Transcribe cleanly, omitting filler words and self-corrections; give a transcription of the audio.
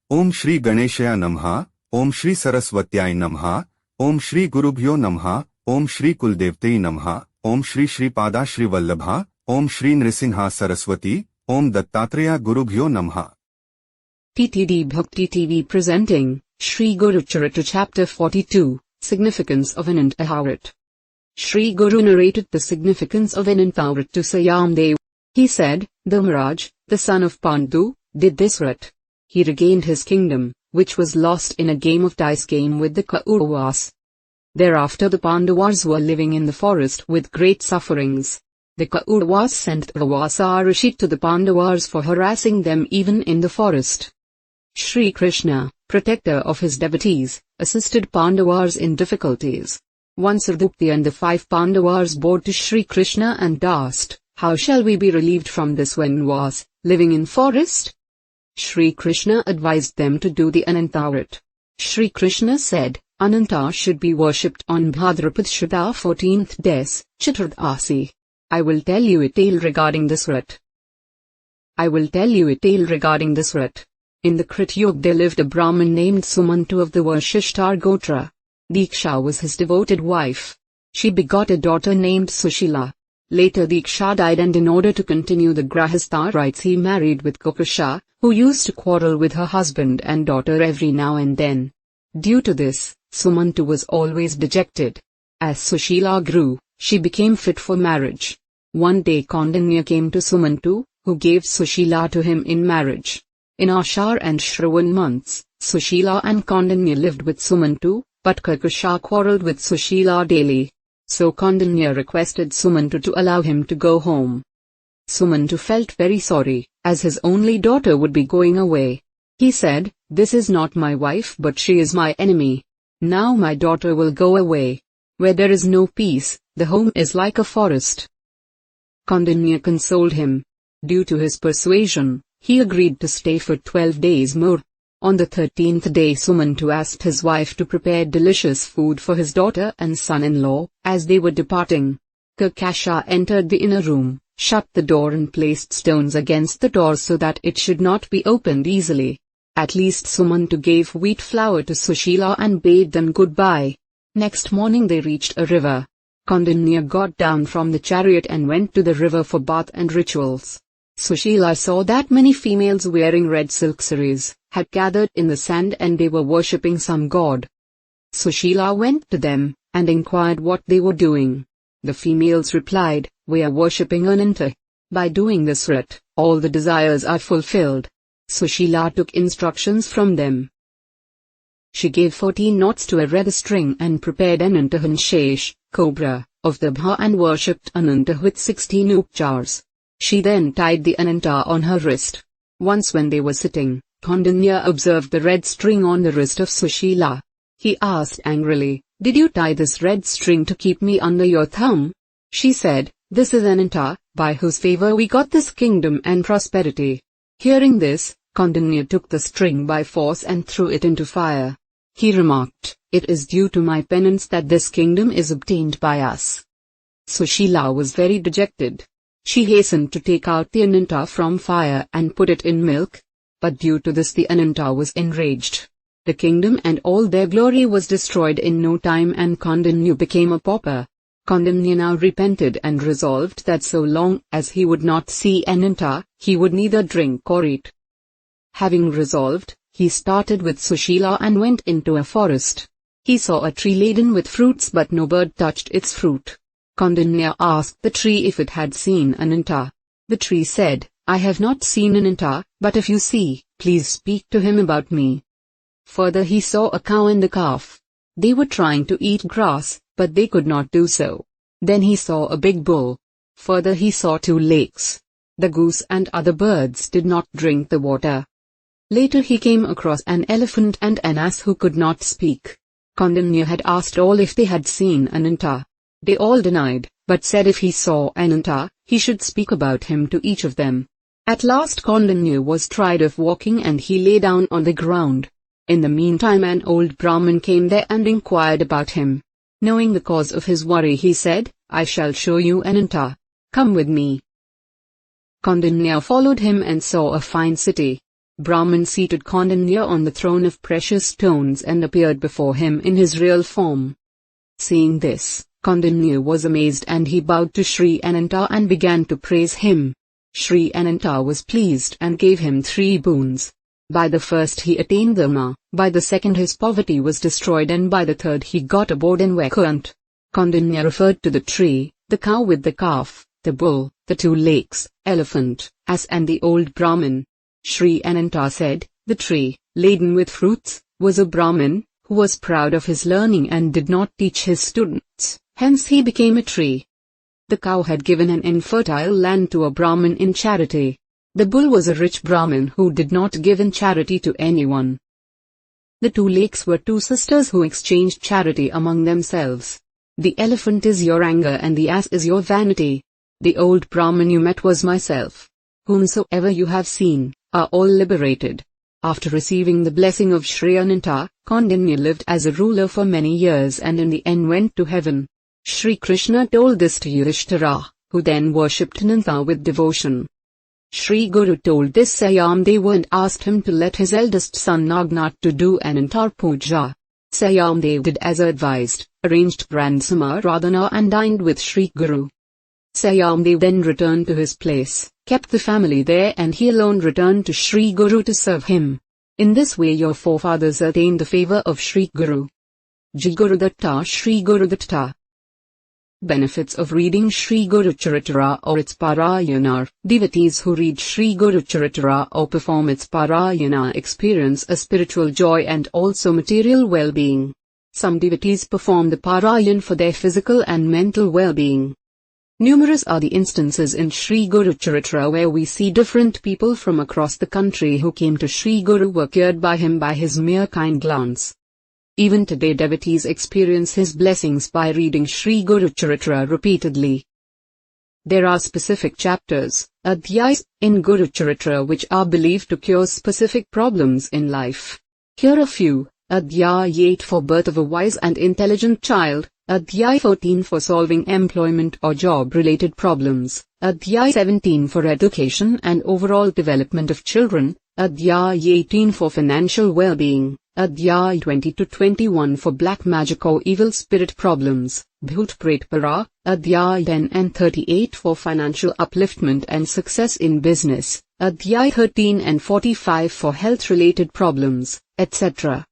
Om Shri Ganeshaya Namaha, Om Shri Saraswatyaya Namaha, Om Shri Gurubhyo Namaha, Om Shri Kuldevtai Namaha, Om Shri Shri Pada Shri Vallabha, Om Shri Nrisingha Saraswati, Om Dattatreya Gurubhyo Namaha. TTD Bhakti TV presenting Shri Guru Charithra Chapter 42, Significance of Anantaharit. Shri Guru narrated the significance of Anantaharit to Sayamdev. He said, Dharmaraj, the son of Pandu, did this writ. He regained his kingdom, which was lost in a game of dice game with the Kauravas. Thereafter the Pandavas were living in the forest with great sufferings. The Kauravas sent Durvasa Rishi to the Pandavas for harassing them even in the forest. Shri Krishna, protector of his devotees, assisted Pandavas in difficulties. Once Ardupti and the 5 Pandavas bowed to Shri Krishna and asked, how shall we be relieved from this Vanvas, living in forest? Shri Krishna advised them to do the Anantaharit. Shri Krishna said, Ananta should be worshipped on Bhadrapad Shraddha 14th Des, Chaturdasi. I will tell you a tale regarding this writ. In the Krit Yuga there lived a Brahmin named Sumantu of the Vashishtar Gotra. Diksha was his devoted wife. She begot a daughter named Sushila. Later Diksha died, and in order to continue the Grahastha rites he married with Kokasha, who used to quarrel with her husband and daughter every now and then. Due to this, Sumantu was always dejected. As Sushila grew, she became fit for marriage. One day Kandanya came to Sumantu, who gave Sushila to him in marriage. In Ashar and Shravan months, Sushila and Kandanya lived with Sumantu, but Kakasha quarreled with Sushila daily. So Kandanya requested Sumantu to allow him to go home. Sumantu felt very sorry, as his only daughter would be going away. He said, this is not my wife but she is my enemy. Now my daughter will go away. Where there is no peace, the home is like a forest. Kandanya consoled him. Due to his persuasion, he agreed to stay for 12 days more. On the 13th day Sumantu asked his wife to prepare delicious food for his daughter and son-in-law. As they were departing, Kakasha entered the inner room, shut the door and placed stones against the door so that it should not be opened easily. At least Sumantu gave wheat flour to Sushila and bade them goodbye. Next morning they reached a river. Kandanya got down from the chariot and went to the river for bath and rituals. Sushila saw that many females wearing red silk saris had gathered in the sand and they were worshipping some god. Sushila went to them and inquired what they were doing. The females replied, we are worshipping Ananta. By doing this rite, all the desires are fulfilled. Sushila took instructions from them. She gave 14 knots to a red string and prepared Anantahan Shesh, cobra, of the Bha and worshipped Ananta with 16 upchars. She then tied the Ananta on her wrist. Once when they were sitting, Kandanya observed the red string on the wrist of Sushila. He asked angrily, did you tie this red string to keep me under your thumb? She said, this is Ananta, by whose favor we got this kingdom and prosperity. Hearing this, Kandanya took the string by force and threw it into fire. He remarked, it is due to my penance that this kingdom is obtained by us. Sushila was very dejected. She hastened to take out the Ananta from fire and put it in milk. But due to this the Ananta was enraged. The kingdom and all their glory was destroyed in no time and Kandanya became a pauper. Kandanya now repented and resolved that so long as he would not see Ananta, he would neither drink or eat. Having resolved, he started with Sushila and went into a forest. He saw a tree laden with fruits but no bird touched its fruit. Kandanya asked the tree if it had seen Ananta. The tree said, I have not seen Ananta, but if you see, please speak to him about me. Further he saw a cow and a calf. They were trying to eat grass, but they could not do so. Then he saw a big bull. Further he saw 2 lakes. The goose and other birds did not drink the water. Later he came across an elephant and an ass who could not speak. Kandanya had asked all if they had seen Ananta. They all denied, but said if he saw Ananta, he should speak about him to each of them. At last Kandanya was tired of walking and he lay down on the ground. In the meantime an old Brahmin came there and inquired about him. Knowing the cause of his worry he said, I shall show you Ananta. Come with me. Kandanya followed him and saw a fine city. Brahman seated Kaundinya on the throne of precious stones and appeared before him in his real form. Seeing this, Kaundinya was amazed and he bowed to Sri Ananta and began to praise him. Sri Ananta was pleased and gave him 3 boons. By the first he attained Dharma, by the second his poverty was destroyed, and by the third he got abode in Vaikuntha. Kaundinya referred to the tree, the cow with the calf, the bull, the 2 lakes, elephant, ass and the old Brahmin. Sri Ananta said, the tree, laden with fruits, was a Brahmin, who was proud of his learning and did not teach his students, hence he became a tree. The cow had given an infertile land to a Brahmin in charity. The bull was a rich Brahmin who did not give in charity to anyone. The 2 lakes were 2 sisters who exchanged charity among themselves. The elephant is your anger and the ass is your vanity. The old Brahmin you met was myself. Whomsoever you have seen, are all liberated. After receiving the blessing of Sri Ananta, Kaundinya lived as a ruler for many years and in the end went to heaven. Sri Krishna told this to Yudhishthira, who then worshipped Ananta with devotion. Sri Guru told this Sayamdeva and asked him to let his eldest son Nagnat to do Anantar Puja. Sayamdev did as advised, arranged grand Samaradhana and dined with Sri Guru. Sayamdev then returned to his place, kept the family there, and he alone returned to Sri Guru to serve him. In this way your forefathers attained the favor of Sri Guru. Jai Guru Datta Sri Guru Datta. Benefits of reading Sri Guru Charithra or its Parayana. Devotees who read Sri Guru Charithra or perform its Parayana experience a spiritual joy and also material well-being. Some devotees perform the Parayan for their physical and mental well-being. Numerous are the instances in Sri Guru Charithra where we see different people from across the country who came to Sri Guru were cured by him by his mere kind glance. Even today devotees experience his blessings by reading Sri Guru Charithra repeatedly. There are specific chapters, adhyayas, in Guru Charithra which are believed to cure specific problems in life. Here are a few. Adhyay 8 for birth of a wise and intelligent child, Adhyay 14 for solving employment or job-related problems, Adhyay 17 for education and overall development of children, Adhyay 18 for financial well-being, Adhyay 20 to 21 for black magic or evil spirit problems, Bhut Pret Para, Adhyay 10 and 38 for financial upliftment and success in business, Adhyay 13 and 45 for health-related problems, etc.